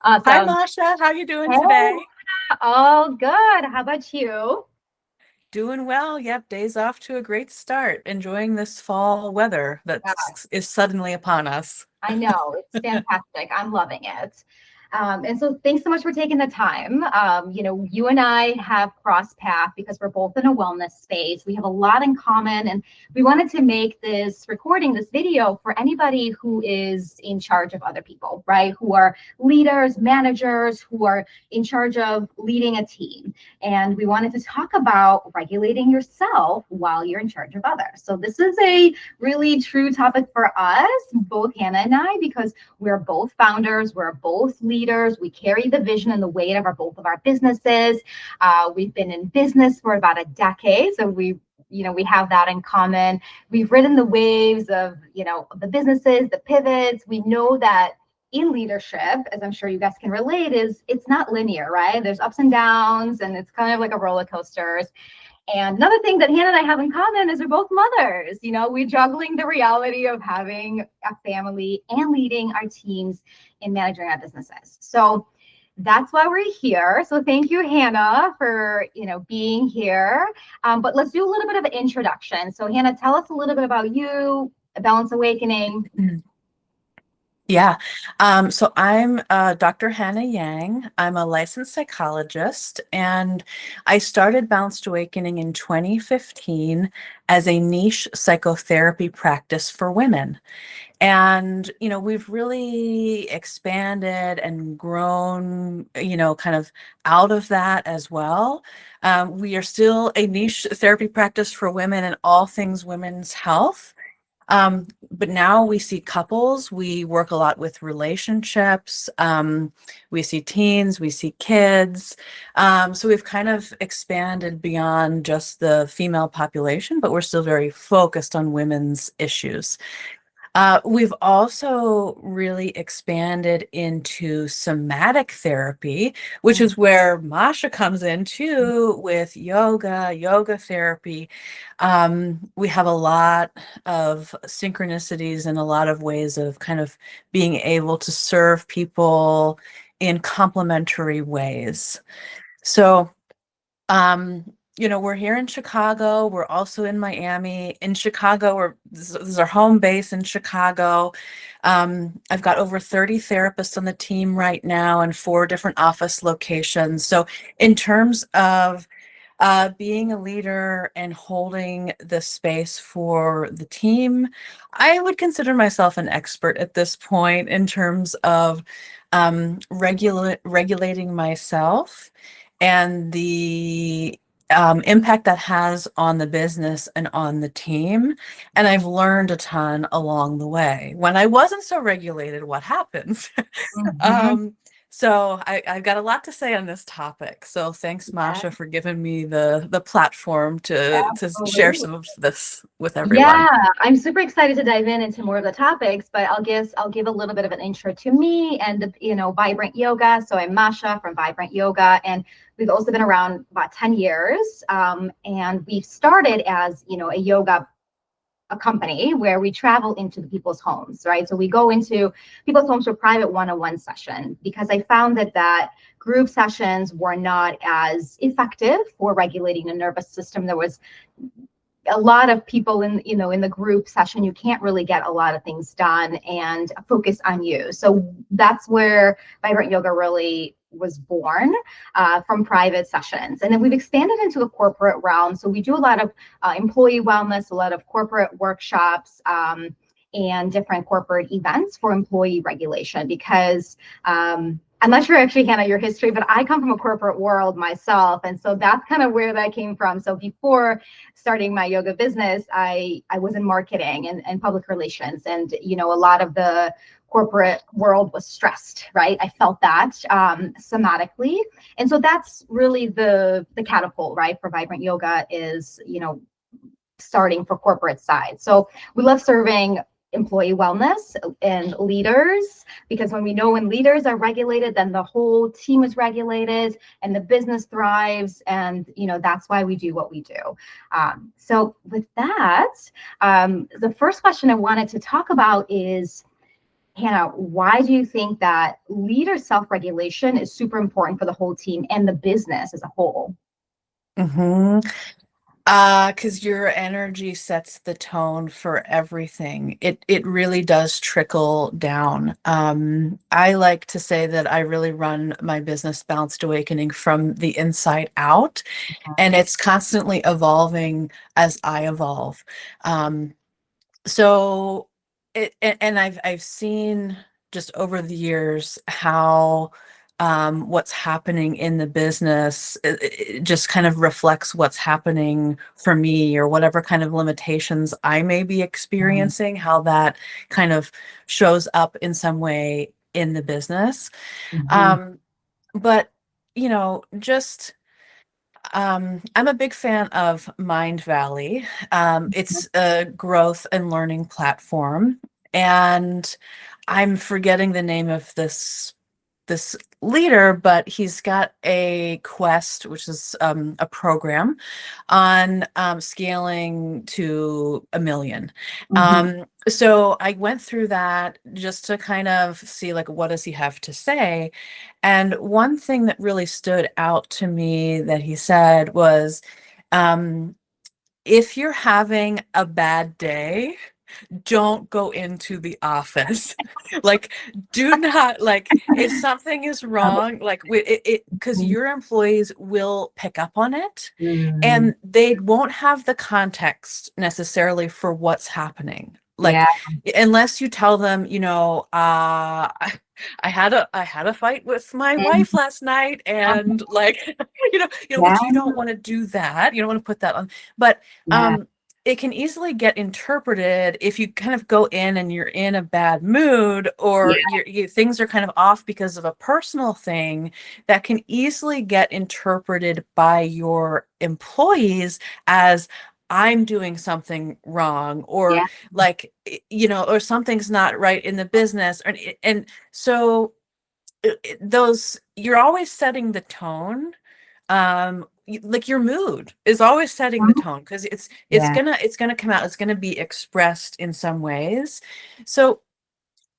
Hi, Awesome. Masha. How you doing Hey, today? all good. How about you? Doing well. Yep, days off to a great start. Enjoying this fall weather that Yeah, is suddenly upon us. I know. It's fantastic. I'm loving it. And so thanks so much for taking the time. You and I have crossed paths because we're both in a wellness space. We have a lot in common, and we wanted to make this recording, this video for anybody who is in charge of other people, right? Who are leaders, managers, who are in charge of leading a team. And we wanted to talk about regulating yourself while you're in charge of others. So this is a really true topic for us, both Hannah and I, because we're both founders, we're both leaders. We carry the vision and the weight of both of our businesses. We've been in business for about a decade, so we have that in common. We've ridden the waves of the businesses, the pivots. We know that in leadership, as I'm sure you guys can relate, is it's not linear, right? There's ups and downs, and it's kind of like a roller coaster. And another thing that Hannah and I have in common is we're both mothers. We're juggling the reality of having a family and leading our teams and managing our businesses. So that's why we're here. So thank you, Hannah, for being here. But let's do a little bit of an introduction. So Hannah, tell us a little bit about you, Balance Awakening. Yeah. So I'm Dr. Hannah Yang. I'm a licensed psychologist, and I started Balanced Awakening in 2015 as a niche psychotherapy practice for women. And, we've really expanded and grown, kind of out of that as well. We are still a niche therapy practice for women and all things women's health. But now we see couples, we work a lot with relationships, we see teens, we see kids. So we've kind of expanded beyond just the female population, but we're still very focused on women's issues. We've also really expanded into somatic therapy, which is where Masha comes in too with yoga therapy. We have a lot of synchronicities and a lot of ways of kind of being able to serve people in complementary ways. So, um, we're here in Chicago. We're also in Miami. In Chicago, this is our home base in Chicago. I've got over 30 therapists on the team right now and 4 different office locations. So in terms of being a leader and holding the space for the team, I would consider myself an expert at this point in terms of regulating myself and the impact that has on the business and on the team. And I've learned a ton along the way. When I wasn't so regulated, what happens? Mhm. um, so I've got a lot to say on this topic. So thanks, Yeah, Masha, for giving me the platform to share absolutely. some of this with Yeah, everyone. I'm super excited to dive into more of the topics, but I'll give a little bit of an intro to me and Vibrant Yoga. So I'm Masha from Vibrant Yoga, and we've also been around about 10 years. And we started as a company where we travel into the people's homes, right? So we go into people's homes for private one-on-one session because I found that group sessions were not as effective for regulating the nervous system. There was a lot of people in the group session. You can't really get a lot of things done and focus on you. So that's where Vibrant Yoga really was born, from private sessions, and then we've expanded into the corporate realm. So we do a lot of employee wellness, a lot of corporate workshops, and different corporate events for employee regulation because I'm not sure actually, Hannah, your history, but I come from a corporate world myself. And so that's kind of where that came from. So before starting my yoga business, I was in marketing and public relations. And, a lot of the corporate world was stressed, right? I felt that somatically. And so that's really the catapult, right, for Vibrant Yoga is, starting for corporate side. So we love serving employee wellness and leaders, because when leaders are regulated, then the whole team is regulated and the business thrives. And that's why we do what we do. So with that, the first question I wanted to talk about is, Hannah, why do you think that leader self-regulation is super important for the whole team and the business as a whole? Mm-hmm. Because your energy sets the tone for everything. It really does trickle down. I like to say that I really run my business Balanced Awakening from the inside out, and it's constantly evolving as I evolve. Um, so and I've seen just over the years how what's happening in the business it just kind of reflects what's happening for me, or whatever kind of limitations I may be experiencing, how that kind of shows up in some way in the business. Mm-hmm. Um, but just I'm a big fan of Mind Valley. It's a growth and learning platform, and I'm forgetting the name of this leader, but he's got a quest, which is a program on scaling to 1 million. Mm-hmm. So I went through that just to kind of see, like, what does he have to say? And one thing that really stood out to me that he said was, um, if you're having a bad day, don't go into the office. Like, do not, like, if something is wrong, like because your employees will pick up on it, Mm-hmm. and they won't have the context necessarily for what's happening. Yeah. Like, unless you tell them, I had a fight with my wife last night, and like, but you Yeah. don't want to do that. You don't want to put that on. But Yeah. um, it can easily get interpreted if you kind of go in and you're in a bad mood, Yeah. or things are kind of off because of a personal thing, that can easily get interpreted by your employees as, I'm doing something wrong, or Yeah. like, or something's not right in the business. And so those, you're always setting the tone. Like, your mood is always setting the tone, because Yeah. it's gonna come out, it's gonna be expressed in some ways. So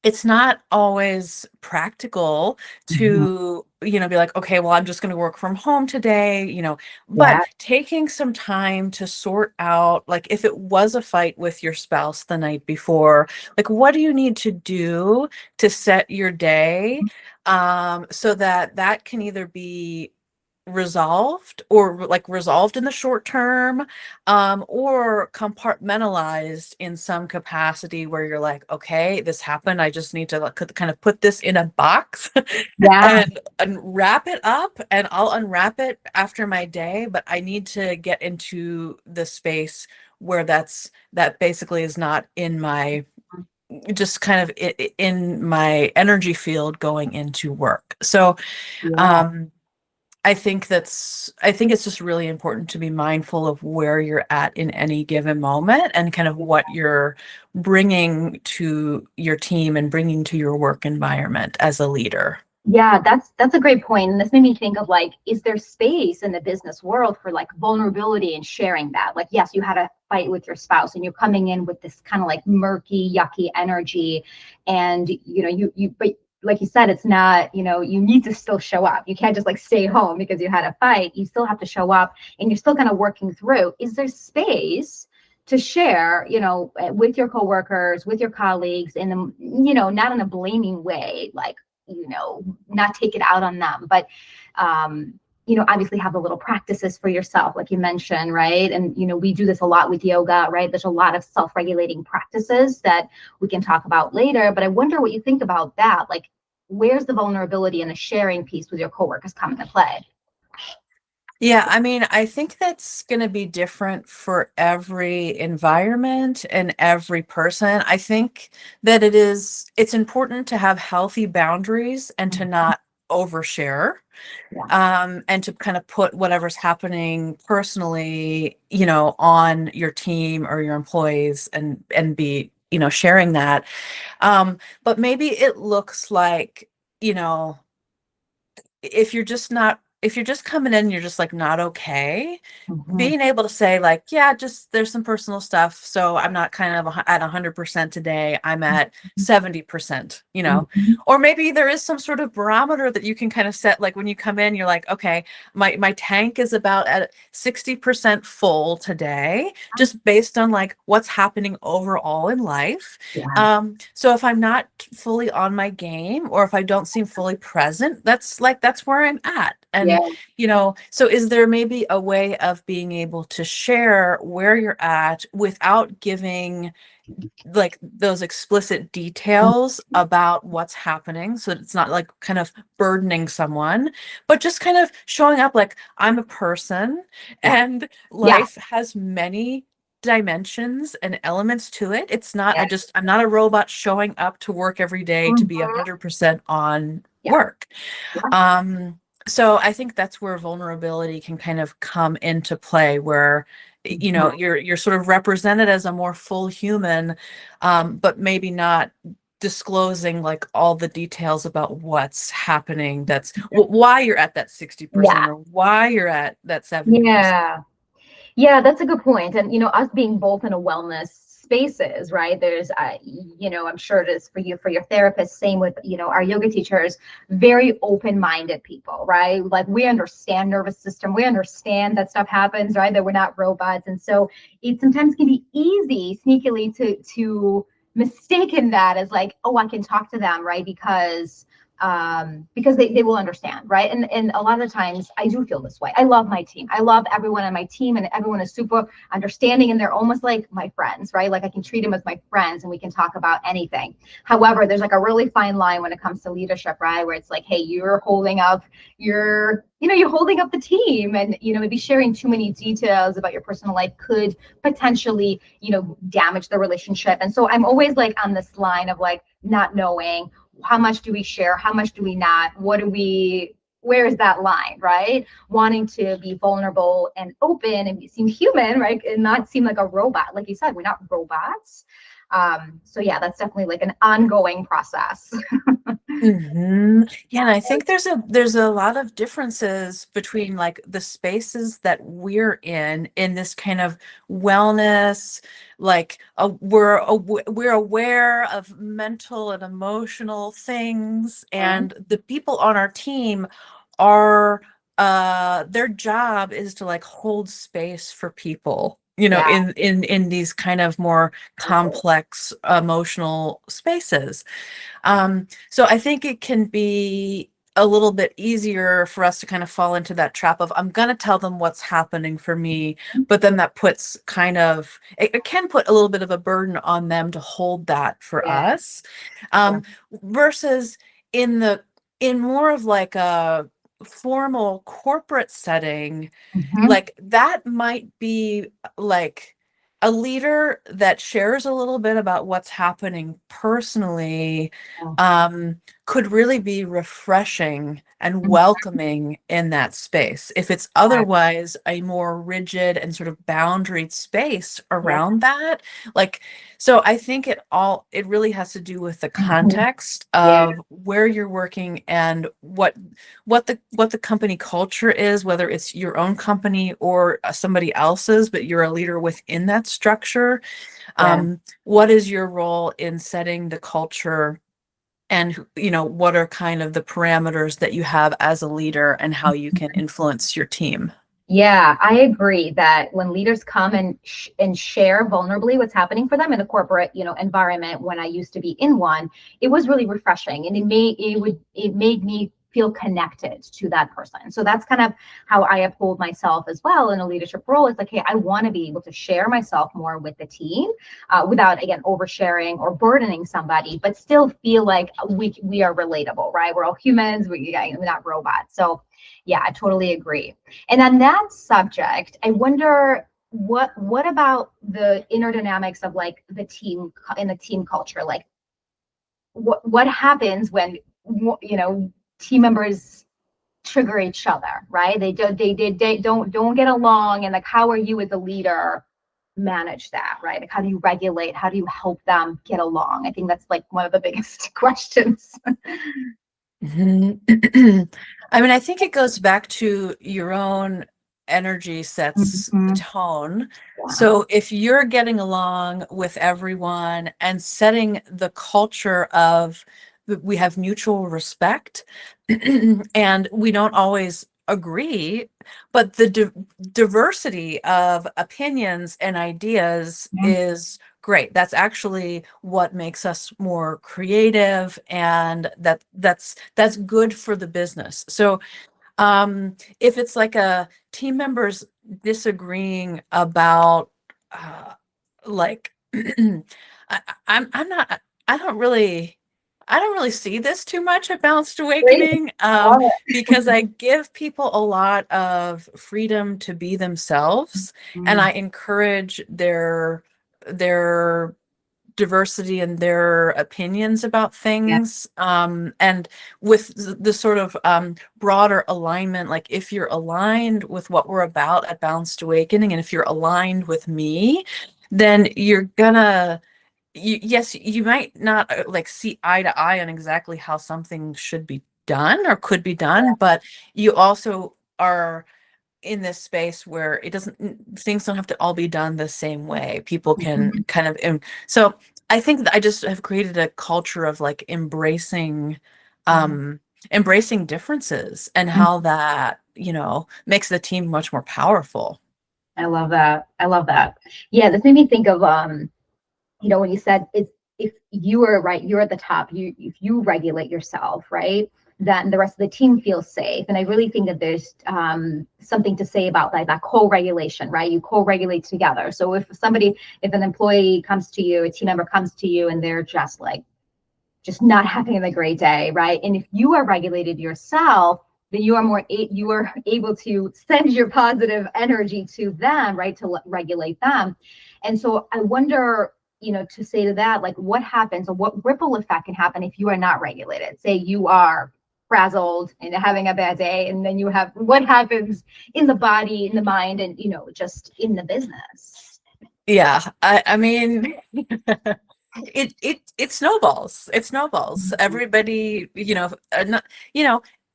it's not always practical Mhm. to, be like, okay, well, I'm just going to work from home today, but Yeah. taking some time to sort out, like, if it was a fight with your spouse the night before, like, what do you need to do to set your day, so that that can either be resolved, or like resolved in the short term, or compartmentalized in some capacity, where you're like, okay, this happened, I just need to, like, kind of put this in a box Yeah. and wrap it up, and I'll unwrap it after my day, but I need to get into the space where that basically is not in my, just kind of in my energy field going into work. So Yeah. um I think it's just really important to be mindful of where you're at in any given moment, and kind of what you're bringing to your team and bringing to your work environment as a leader. Yeah, that's a great point. And this made me think of, like, is there space in the business world for like vulnerability and sharing that? Like, yes, you had a fight with your spouse and you're coming in with this kind of like murky, yucky energy. And but like you said, it's not, you need to still show up. You can't just like stay home because you had a fight. You still have to show up, and you're still kind of working through. Is there space to share, with your coworkers, with your colleagues, in a, not in a blaming way, like, not take it out on them, but obviously have the little practices for yourself, like you mentioned, right? And we do this a lot with yoga, right? There's a lot of self-regulating practices that we can talk about later, but I wonder what you think about that. Like, where's the vulnerability and the sharing piece with your coworkers come into play? Yeah, I mean, I think that's going to be different for every environment and every person. I think that it's important to have healthy boundaries and to not overshare, Yeah. and to kind of put whatever's happening personally, on your team or your employees, and be, sharing that. But maybe it looks like, you know, if you're just not if you're just coming in, you're just like not okay, Mhm. being able to say like, yeah, just there's some personal stuff, so I'm not kind of at 100% today, I'm at 70%, Mhm. or maybe there is some sort of barometer that you can kind of set, like when you come in, you're like, okay, my tank is about at 60% full today, just based on like what's happening overall in life. Yeah. So if I'm not fully on my game, or if I don't seem fully present, that's where I'm at. Yeah. And so is there maybe a way of being able to share where you're at without giving like those explicit details about what's happening, so it's not like kind of burdening someone, but just kind of showing up like, I'm a person Yeah. and Yeah. life has many dimensions and elements to it. It's not, Yeah. I'm not a robot showing up to work every day to be Mhm. 100% on Yeah. work. Yeah. So I think that's where vulnerability can kind of come into play, where Mhm. you're sort of represented as a more full human, but maybe not disclosing like all the details about what's happening, that's why you're at that 60% Yeah. or why you're at that 70%. Yeah. Yeah, that's a good point. And, us being both in a wellness spaces, right? There's, I'm sure it is for you, for your therapist, same with, our yoga teachers, very open-minded people, right? Like we understand nervous system, we understand that stuff happens, right? That we're not robots. And so it sometimes can be easy, sneakily to mistaken that as like, oh, I can talk to them, right? Because they will understand, right? And a lot of times I do feel this way. I love my team. I love everyone on my team, and everyone is super understanding, and they're almost like my friends, right? Like I can treat them as my friends and we can talk about anything. However, there's like a really fine line when it comes to leadership, right? Where it's like, hey, you're holding up you're holding up the team, and maybe sharing too many details about your personal life could potentially damage the relationship. And so I'm always like on this line of like not knowing how much do we share, how much do we not, where is that line, right? Wanting to be vulnerable and open and seem human, right? And not seem like a robot. Like you said, we're not robots. So yeah, that's definitely like an ongoing process. Yeah, and I think there's a lot of differences between like the spaces that we're in this kind of wellness, like we're aware of mental and emotional things, Mhm. and the people on our team are their job is to like hold space for people, Yeah. in these kind of more complex emotional spaces. So I think it can be a little bit easier for us to kind of fall into that trap of, I'm going to tell them what's happening for me, but then that puts it can put a little bit of a burden on them to hold that for Yeah. us. Yeah. Versus in in more of like a formal corporate setting, Mhm. like that might be like a leader that shares a little bit about what's happening personally, could really be refreshing and Mhm. welcoming in that space. If it's otherwise a more rigid and sort of boundaried space Yeah. around that, like, so I think it really has to do with the Mhm. context Yeah. of where you're working and what the company culture is, whether it's your own company or somebody else's, but you're a leader within that structure. Yeah. What is your role in setting the culture, and what are kind of the parameters that you have as a leader and how you can influence your team? Yeah, I agree that when leaders come and share vulnerably what's happening for them in the corporate, environment, when I used to be in one, it was really refreshing, and it made me feel connected to that person. So that's kind of how I uphold myself as well in a leadership role. It's like, hey, I want to be able to share myself more with the team, without again oversharing or burdening somebody, but still feel like we are relatable, right? We're all humans. We're not robots. So yeah, I totally agree. And on that subject, I wonder what about the inner dynamics of like the team in the team culture? Like what happens when team members trigger each other, right? They don't get along, and like how are you as a leader manage that, right? Like how do you regulate? How do you help them get along? I think that's like one of the biggest questions. Mhm. I mean, I think it goes back to your own energy sets the Mhm. tone. Yeah. So if you're getting along with everyone and setting the culture of we have mutual respect and we don't always agree, but the diversity of opinions and ideas Yeah. is great. That's actually what makes us more creative, and that's good for the business. So if it's like a team members disagreeing about uh, like I'm not I don't really see this too much at Balanced Great. Awakening, I love because I give people a lot of freedom to be themselves, and it. I encourage their diversity in their opinions about Yeah. things, and with the sort of broader alignment, like if you're aligned with what we're about at Balanced Awakening and if you're aligned with me, then you're gonna yes, you might not like see eye to eye on exactly how something should be done or could be done, but you also are in this space where it doesn't things don't have to all be done the same way. People can Mhm. kind of so I think that I just have created a culture of like Yeah. embracing differences and how that, makes the team much more powerful. I love that. I love that. Yeah, this made me think of when you said it's if you are right, you're at the top, if you regulate yourself, right, then the rest of the team feels safe. And I really think that there's something to say about like that co-regulation, right? You co-regulate together. So if an employee comes to you, a team member comes to you and they're just not having a great day, right? And if you are regulated yourself, then you are able to send your positive energy to them, right, to regulate them. And so I wonder, to say to that, like what happens or what ripple effect can happen if you are not regulated. Say you are frazzled and having a bad day, and then you have what happens in the body, in the mind, and just in the business. Yeah, I mean, it snowballs. It snowballs. Mhm. Everybody, not,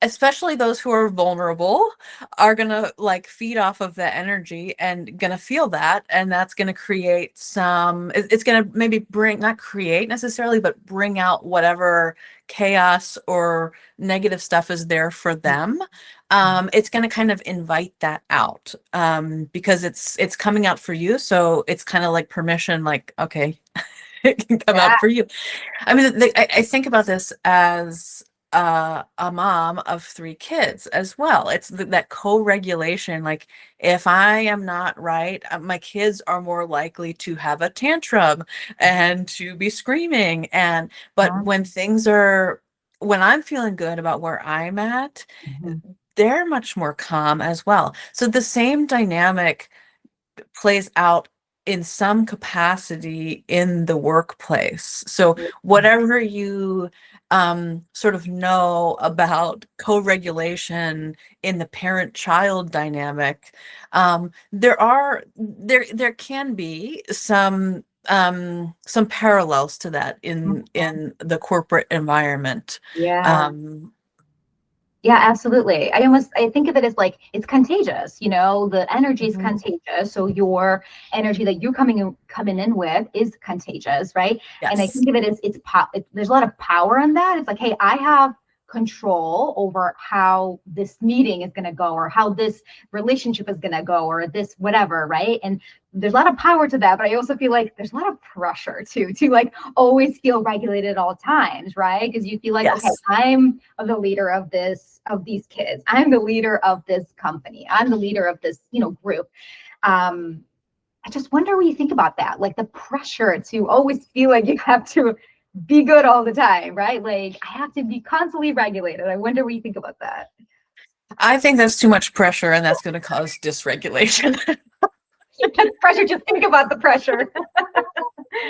especially those who are vulnerable are gonna like feed off of that energy and gonna feel that, and that's gonna create it's gonna maybe bring, not create necessarily, but bring out whatever chaos or negative stuff is there for them. It's going to kind of invite that out, because it's coming out for you, so it's kind of like permission, like, okay, it can come out Yeah. for you. I mean, I think about this as a mom of three kids as well. It's that co-regulation. Like, if I am not right, my kids are more likely to have a tantrum and to be screaming. But when I'm feeling good about where I'm at, Mhm. they're much more calm as well. So the same dynamic plays out in some capacity in the workplace. So whatever you sort of know about co-regulation in the parent-child dynamic, there can be some parallels to that Mhm. in the corporate environment. Yeah. Um, Yeah, absolutely. I think of it as like it's contagious, the energy is mhm. contagious. So your energy that you're coming in with is contagious, right? And I Yes. think of it as there's a lot of power in that. It's like, hey, I have control over how this meeting is going to go or how this relationship is going to go or this whatever, right? And there's a lot of power to that, but I also feel like there's a lot of pressure too to like always feel regulated at all times, right? Because you feel like, okay, Yes. I'm the leader of these kids. I'm the leader of this company. I'm the leader of this, group. Um, I just wonder when you think about that, like the pressure to always feel like you have to be good all the time, right? Like I have to be constantly regulated. I wonder what you think about that. I think that's too much pressure, and that's going to cause dysregulation. Pressure, just think about the pressure.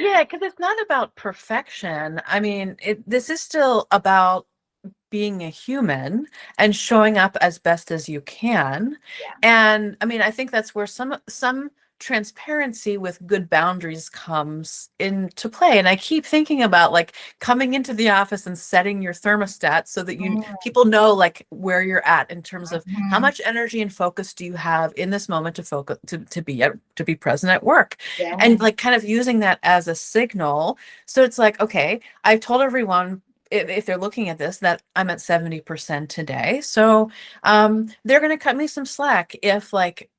Yeah, because it's not about perfection. I mean, this is still about being a human and showing up as best as you can. Yeah. And I mean, I think that's where some transparency with good boundaries comes into play. And I keep thinking about like coming into the office and setting your thermostat so that people know like where you're at in terms of how Mhm. much energy and focus do you have in this moment to focus to be present at work, Yeah. and like kind of using that as a signal. So it's like, okay, I've told everyone, if they're looking at this, that I'm at 70% today. So they're going to cut me some slack if like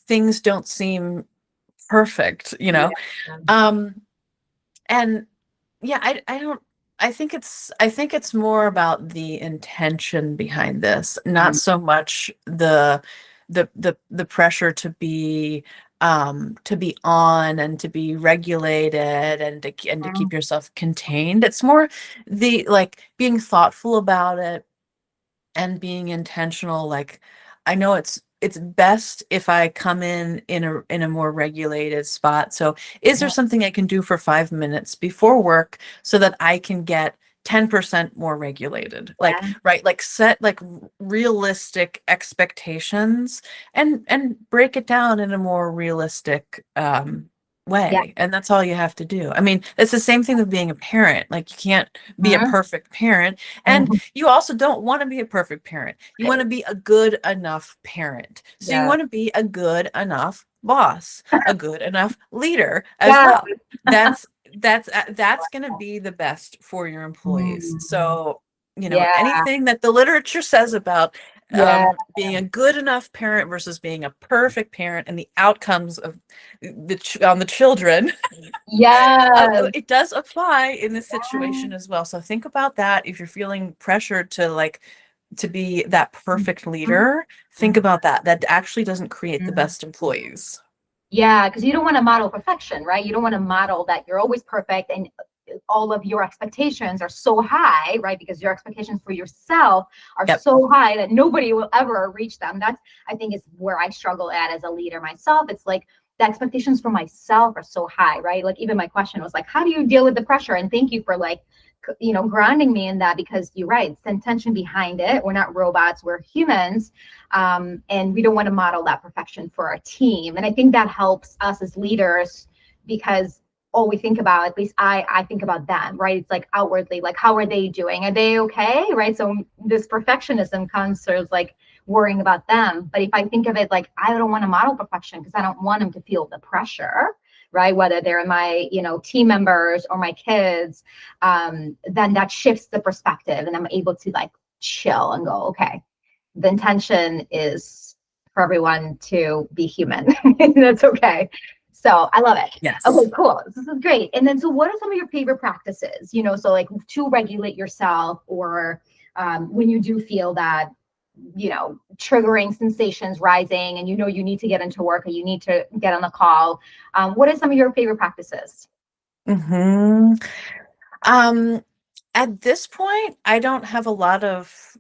things don't seem perfect, you Yeah. know? Um, and yeah, I don't, I think it's more about the intention behind this, not Mhm. so much the pressure to be on and to be regulated and to keep yourself contained. It's more the like being thoughtful about it and being intentional. Like, I know it's best if I come in a more regulated spot. So is there Mhm. something I can do for 5 minutes before work so that I can get 10% more regulated? Like, Yeah. right, like set like realistic expectations and break it down in a more realistic Yeah. way. And that's all you have to do. I mean, it's the same thing with being a parent. Like, you can't be a Mhm. perfect parent, and Mhm. you also don't want to be a perfect parent. You want to be a good enough parent. So you Yeah. want to be a good enough boss, a good enough leader as Yeah. well. That's that's going to be the best for your employees. Mm. So, you know, Yeah. anything that the literature says about Yeah. being a good enough parent versus being a perfect parent and the outcomes of on the children, Yes. it does apply in this situation as well. So think about that. If you're feeling pressured to like to be that perfect Mhm. leader, think Mhm. about that. That actually doesn't create the Mhm. best employees. Yeah, because you don't want to model perfection, right? You don't want to model that you're always perfect and all of your expectations are so high, right? Because your expectations for yourself are Yep. so high that nobody will ever reach them. That's, I think, is where I struggle at as a leader myself. It's like the expectations for myself are so high, right? Like even my question was like, how do you deal with the pressure? And thank you for like, grounding me in that, because you're right. It's the intention behind it. We're not robots, we're humans. And we don't want to model that perfection for our team. And I think that helps us as leaders, because all we think about, at least I think about them, right? It's like outwardly, like how are they doing? Are they okay? Right. So this perfectionism comes sort of like worrying about them. But if I think of it like I don't want to model perfection because I don't want them to feel the pressure, right? Whether they're my, team members or my kids, then that shifts the perspective and I'm able to like chill and go, okay, the intention is for everyone to be human. That's okay. So I love it. Yes. Okay, cool. This is great. And then, so what are some of your favorite practices? So like to regulate yourself, or when you do feel that, triggering sensations rising, and you need to get into work or you need to get on the call. What are some of your favorite practices? Hmm. Um, at this point, I don't have a lot of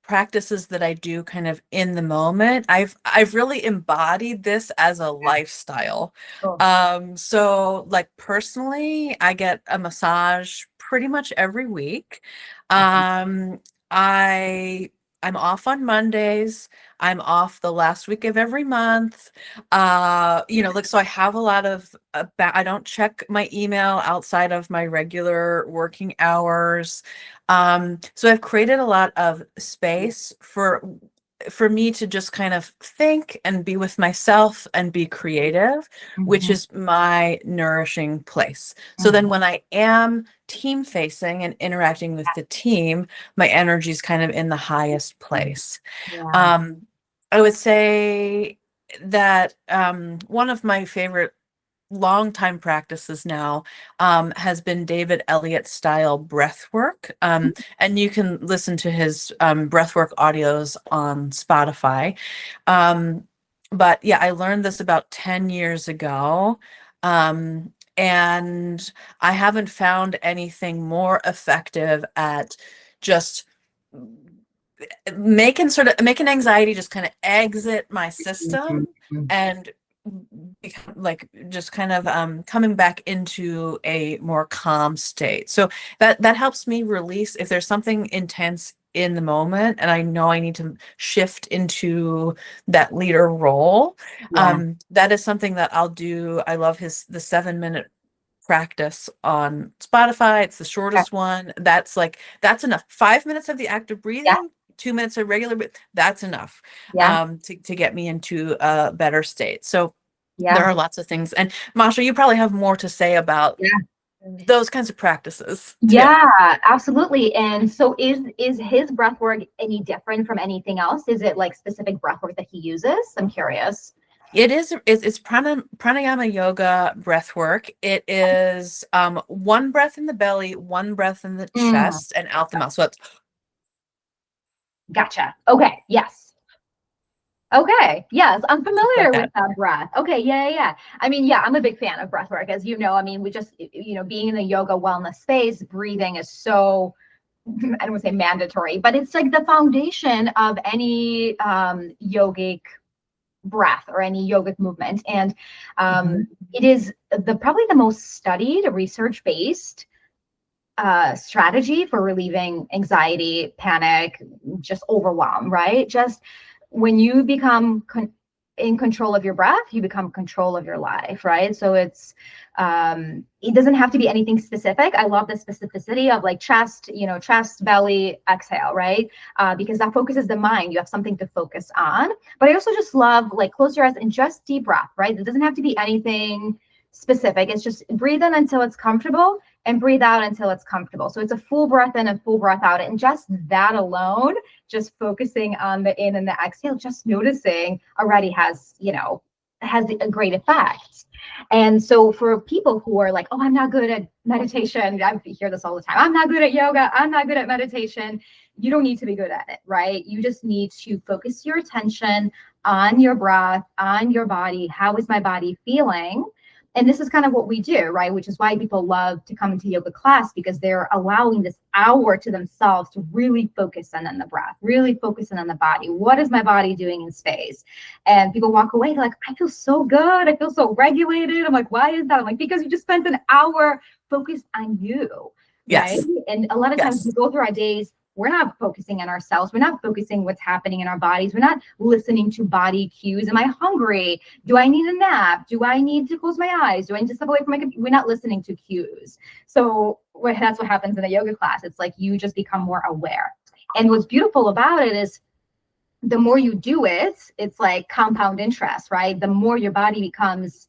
practices that I do kind of in the moment. I've really embodied this as a Yeah. lifestyle. Cool. So like personally, I get a massage pretty much every week. Awesome. Um, I I'm off on Mondays. I'm off the last week of every month. Like, so I have a lot of I don't check my email outside of my regular working hours. So I've created a lot of space for me to just kind of think and be with myself and be creative, which Mhm. is my nourishing place. So then Mhm. when I am team facing and interacting with the team, my energy is kind of in the highest place. Yeah. Um, I would say that one of my favorite longtime practices now has been David Elliott style breath work. And you can listen to his breathwork audios on Spotify. Um, but yeah, I learned this about 10 years ago. And I haven't found anything more effective at just making anxiety just kind of exit my system Mhm. and become like just kind of coming back into a more calm state. So that helps me release if there's something intense in the moment, and I know I need to shift into that leader role. Yeah. That is something that I'll do. I love the 7-minute practice on Spotify. It's the Okay. shortest one. That's enough. 5 minutes of the active Yeah. breathing, 2 minutes of regular that's enough Yeah. to get me into a better state. So there Yeah. are lots of things. And Masha, you probably have more to say about Yeah. those kinds of practices too. Yeah, absolutely. And so is his breath work any different from anything else? Is it like specific breath work that he uses? I'm curious. It's pranayama yoga breath work. It is one breath in the belly, one breath in the Mm, chest, and out the mouth. So it's gotcha. Okay. Yes. Okay. Yes, I'm like familiar with that. that breath. Okay. Yeah, yeah, yeah. I mean, yeah, I'm a big fan of breath work, as you know. I mean, we just, being in the yoga wellness space, breathing is so, I don't want to say mandatory, but it's like the foundation of any yogic breath or any yogic movement. And Mhm. it is probably the most studied, research based strategy for relieving anxiety, panic, just overwhelm, right? Just when you become in control of your breath, you become control of your life, right? So it doesn't have to be anything specific. I love the specificity of like chest, chest, belly, exhale, right? Because that focuses the mind. You have something to focus on. But I also just love like close your eyes and just deep breath, right? It doesn't have to be anything specific. It's just breathe in until it's comfortable and breathe out until it's comfortable. So it's a full breath in and full breath out. And just that alone, just focusing on the in and the exhale, just noticing already has a great effect. And so for people who are like, oh, I'm not good at meditation, I hear this all the time. I'm not good at yoga. I'm not good at meditation. You don't need to be good at it, right? You just need to focus your attention on your breath, on your body. How is my body feeling? And this is kind of what we do, right? Which is why people love to come into yoga class, because they're allowing this hour to themselves to really focus in on the breath, really focus in on the body. What is my body doing in space? And people walk away like, I feel so good. I feel so regulated. I'm like, why is that? I'm like, because you just spent an hour focused on you, right? Yes. And a lot of times we Yes. go through our days, we're not focusing on ourselves. We're not focusing what's happening in our bodies. We're not listening to body cues. Am I hungry? Do I need a nap? Do I need to close my eyes? Do I need to step away from my computer? We're not listening to cues. So that's what happens in a yoga class. It's like you just become more aware. And what's beautiful about it is the more you do it, it's like compound interest, right? The more your body becomes,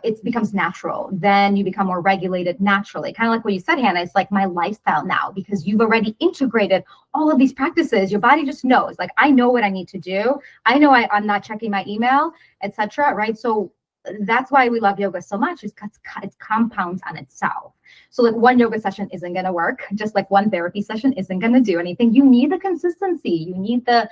it becomes natural. Then you become more regulated naturally. Kind of like what you said, Hannah. It's like my lifestyle now, because you've already integrated all of these practices. Your body just knows. Like, I know what I need to do. I know I'm not checking my email, etc. Right? So that's why we love yoga so much. Is because it compounds on itself. So like one yoga session isn't going to work, just like one therapy session isn't going to do anything. You need the consistency. You need the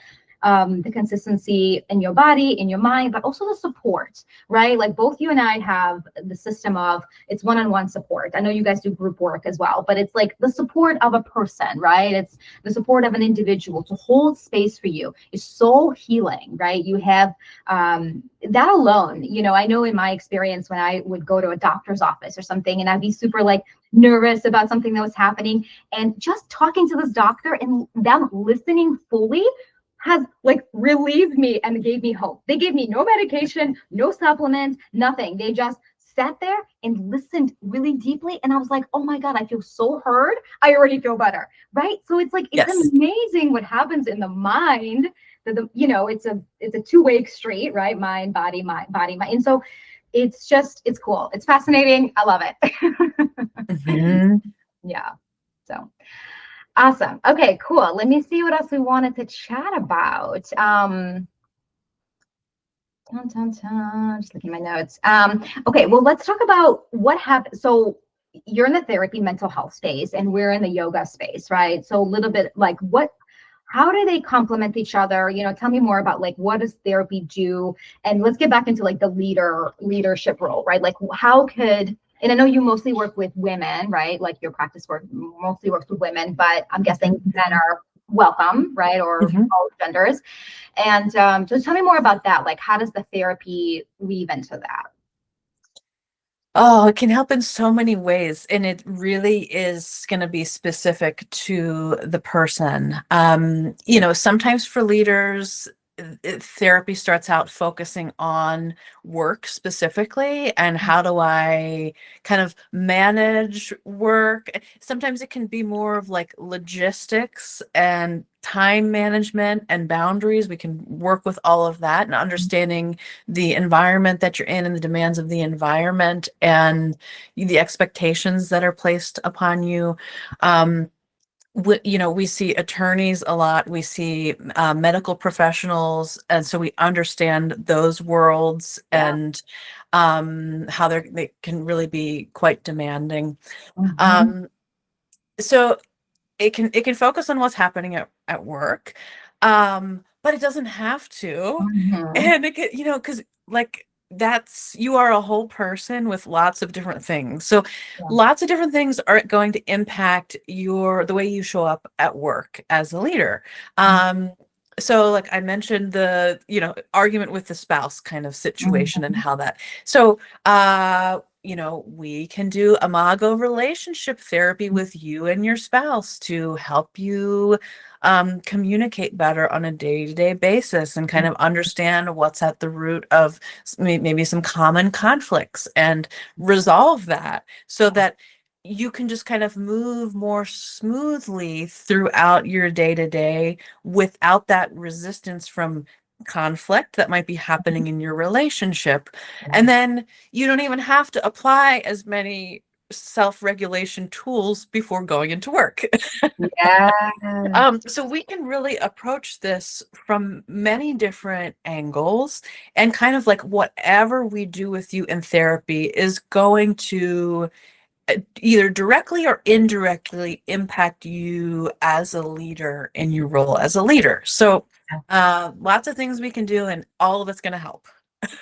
consistency in your body, in your mind, but also the support, right? Like both you and I have the system of it's one-on-one support. I know you guys do group work as well, but it's like the support of a person, right? It's the support of an individual to hold space for you is so healing, right? You have that alone, I know in my experience when I would go to a doctor's office or something and I'd be super like nervous about something that was happening, and just talking to this doctor and them listening fully has like relieved me and gave me hope. They gave me no medication, no supplements, nothing. They just sat there and listened really deeply. And I was like, oh my God, I feel so heard. I already feel better. Right. So it's like, it's Yes. amazing what happens in the mind. It's a two-way street, right? Mind, body, mind, body, mind. And so it's cool. It's fascinating. I love it. Mhm. Yeah. So awesome. Okay, cool. Let me see what else we wanted to chat about. Just looking at my notes. Okay, well, let's talk about what happened. So you're in the therapy mental health space and we're in the yoga space, right? So a little bit like how do they complement each other? Tell me more about like what does therapy do? And let's get back into like the leadership role, right? Like how could, and I know you mostly work with women, right? Like your practice work mostly works with women, but I'm guessing men are welcome, right? Or Mhm. all genders. And just tell me more about that. Like, how does the therapy weave into that? Oh, it can help in so many ways, and it really is going to be specific to the person. Sometimes for leaders, therapy starts out focusing on work specifically and how do I kind of manage work. Sometimes it can be more of like logistics and time management and boundaries. We can work with all of that and understanding the environment that you're in and the demands of the environment and the expectations that are placed upon you. We see attorneys a lot. We see medical professionals, and so we understand those worlds Yeah. and how they can really be quite demanding. Mhm. Um, so it can focus on what's happening at work, but it doesn't have to. Mhm. And it can, because like that's you are a whole person with lots of different things. So Yeah. lots of different things are going to impact the way you show up at work as a leader. Um, so like I mentioned the, argument with the spouse kind of situation and Mhm. how that. So we can do imago relationship therapy with you and your spouse to help you communicate better on a day-to-day basis and kind of understand what's at the root of maybe some common conflicts and resolve that so that you can just kind of move more smoothly throughout your day-to-day without that resistance from conflict that might be happening in your relationship. And then you don't even have to apply as many self-regulation tools before going into work. Yes. So we can really approach this from many different angles, and kind of like whatever we do with you in therapy is going to either directly or indirectly impact you as a leader in your role as a leader. So lots of things we can do, and all of it's going to help.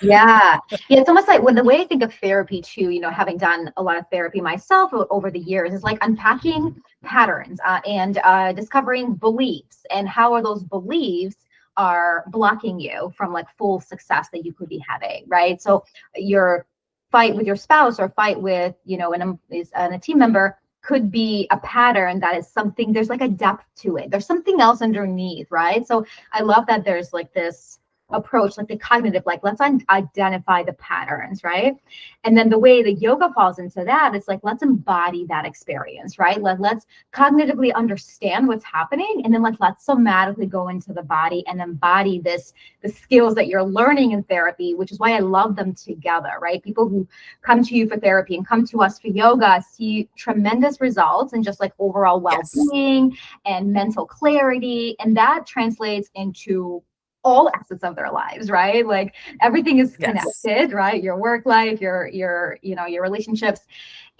Yeah. Yeah. It's almost like when the way I think of therapy too, having done a lot of therapy myself over the years, is like unpacking patterns and discovering beliefs and how are those beliefs are blocking you from like full success that you could be having, right? So your fight with your spouse or fight with, a team member could be a pattern that is something, there's like a depth to it. There's something else underneath, right? So I love that there's like this approach, like the cognitive, like let's identify the patterns, right? And then the way the yoga falls into that is like let's embody that experience, right? Let's cognitively understand what's happening, and then let's somatically go into the body and embody the skills that you're learning in therapy, which is why I love them together, right? People who come to you for therapy and come to us for yoga see tremendous results and just like overall Yes. well-being and mental clarity, and that translates into all aspects of their lives, right? Like everything is Yes. connected, right? Your work life, your relationships.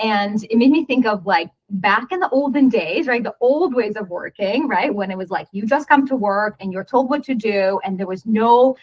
And it made me think of like back in the olden days, right? The old ways of working, right? When it was like you just come to work and you're told what to do and there was no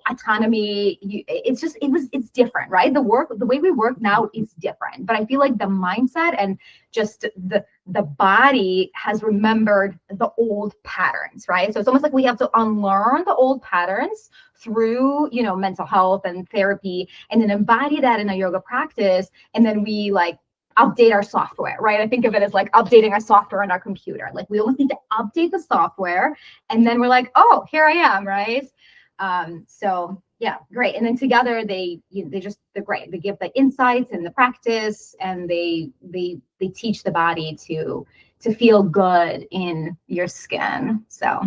autonomy. It's different, right? The way we work now is different, but I feel like the mindset and just the body has remembered the old patterns, right? So it's almost like we have to unlearn the old patterns through mental health and therapy, and then embody that in a yoga practice, and then we like update our software, right? I think of it as like updating our software on our computer. Like we almost need to update the software, and then we're like, oh, here I am, right? So yeah, great. And then together they're great. They give the insights and the practice, and they teach the body to feel good in your skin. So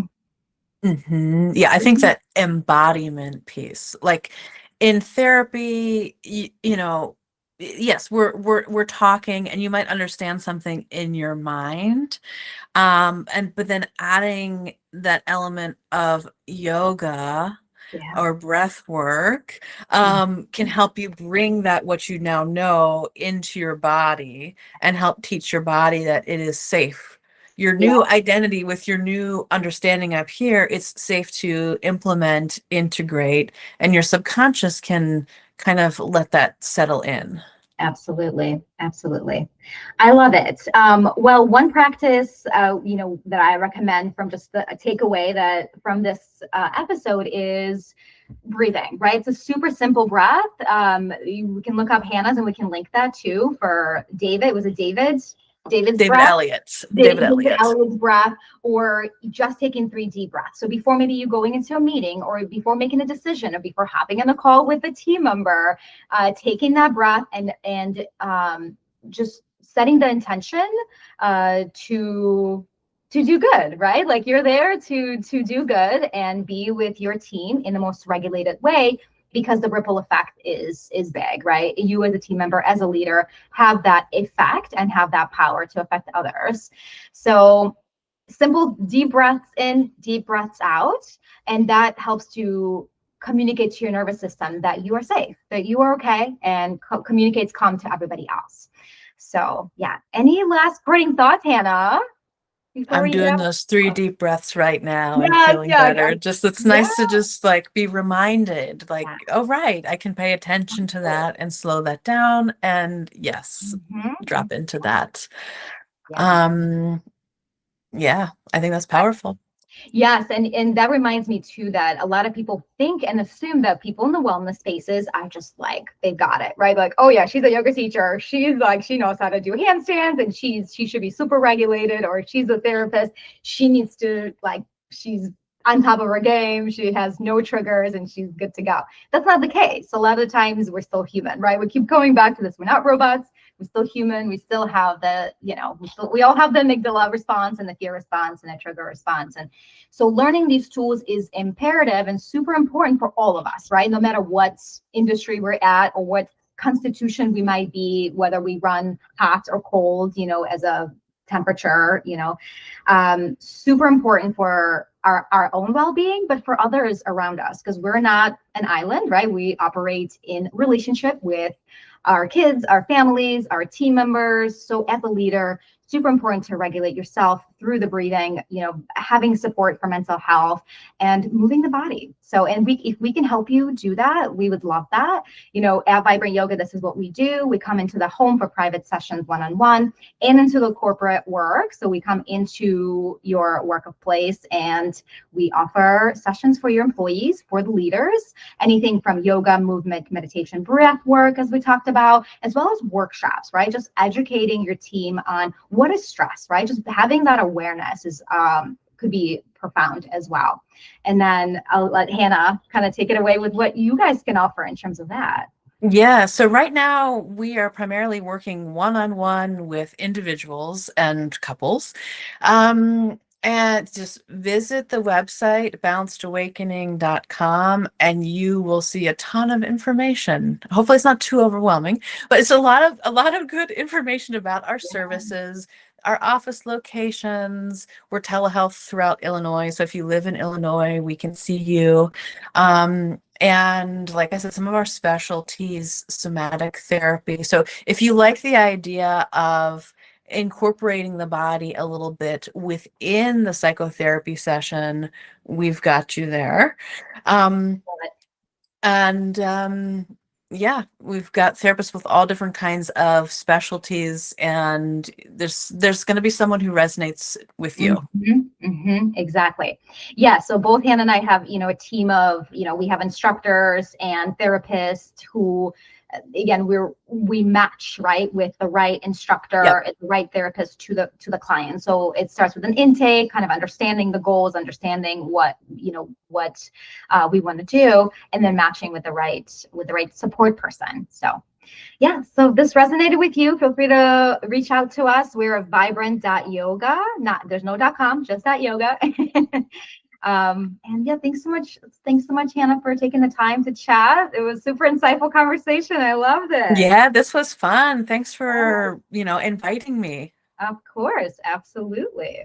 Yeah, I think that embodiment piece, like in therapy, yes, we're talking, and you might understand something in your mind, and but then adding that element of yoga yeah. or breath work can help you bring that what you now know into your body and help teach your body that it is safe. Your Yeah, new identity with your new understanding up here, it's safe to implement, integrate, and your subconscious can kind of let that settle in. absolutely. Absolutely. I love it. Well, one practice, that I recommend from just a takeaway that from this episode is breathing, right? It's a super simple breath. We can look up Hannah's and we can link that too for David. Was it David's? David's David breath? Elliott. David David Elliott. Elliott's breath, or just taking 3 deep breaths. So before maybe you going into a meeting, or before making a decision, or before hopping on a call with a team member, taking that breath and just setting the intention to do good, right? Like you're there to do good and be with your team in the most regulated way, because the ripple effect is big, right? You as a team member, as a leader, have that effect and have that power to affect others. So simple deep breaths in, deep breaths out, and that helps to communicate to your nervous system that you are safe, that you are okay, and communicates calm to everybody else. So yeah, any last parting thoughts, Hannah, before I'm we doing wrap? those 3 deep breaths right now and Yes, feeling yeah, better. Just it's yeah, nice to just like be reminded, like, yeah, oh right, I can pay attention to that and slow that down and yes, mm-hmm. drop into that. Yeah. Um, yeah, I think that's powerful. Yes, and that reminds me too that a lot of people think and assume that people in the wellness spaces are just like they got it, right? Like, oh yeah, she's a yoga teacher. She's like she knows how to do handstands and she should be super regulated, or she's a therapist. She needs to like she's on top of her game. She has no triggers and she's good to go. That's not the case. A lot of the times we're still human, right? We keep going back to this. We're not robots. We're still human. We still have the, we all have the amygdala response and the fear response and the trigger response. And so learning these tools is imperative and super important for all of us, right? No matter what industry we're at or what constitution we might be, whether we run hot or cold, as a temperature, super important for our own well-being, but for others around us, because we're not an island, right? We operate in relationship with our kids, our families, our team members. So as a leader, super important to regulate yourself through the breathing, having support for mental health and moving the body. So, and if we can help you do that, we would love that. At Vibrant Yoga, this is what we do. We come into the home for private sessions one-on-one and into the corporate work. So we come into your workplace and we offer sessions for your employees, for the leaders, anything from yoga, movement, meditation, breath work, as we talked about, as well as workshops, right? Just educating your team on what is stress, right? Just having that awareness is could be profound as well. And then I'll let Hannah kind of take it away with what you guys can offer in terms of that. Yeah, so right now we are primarily working one-on-one with individuals and couples. And just visit the website balancedawakening.com and you will see a ton of information. Hopefully it's not too overwhelming, but it's a lot of good information about our services, our office locations. We're telehealth throughout Illinois. So if you live in Illinois, we can see you. And like I said, some of our specialties, somatic therapy. So if you like the idea of incorporating the body a little bit within the psychotherapy session, we've got you there. Um, and yeah, we've got therapists with all different kinds of specialties, and there's going to be someone who resonates with you. Exactly. Yeah. So both Hannah and I have, a team of, we have instructors and therapists who, again, we match right with the right instructor Yep. and the right therapist to the client. So it starts with an intake, kind of understanding the goals, understanding what we want to do, and then matching with the right support person. So yeah, so if this resonated with you, feel free to reach out to us. We're vibrant.yoga. There's no .com, just .yoga. And yeah, thanks so much. Thanks so much, Hannah, for taking the time to chat. It was super insightful conversation. I loved it. Yeah, this was fun. Thanks for, inviting me. Of course, absolutely.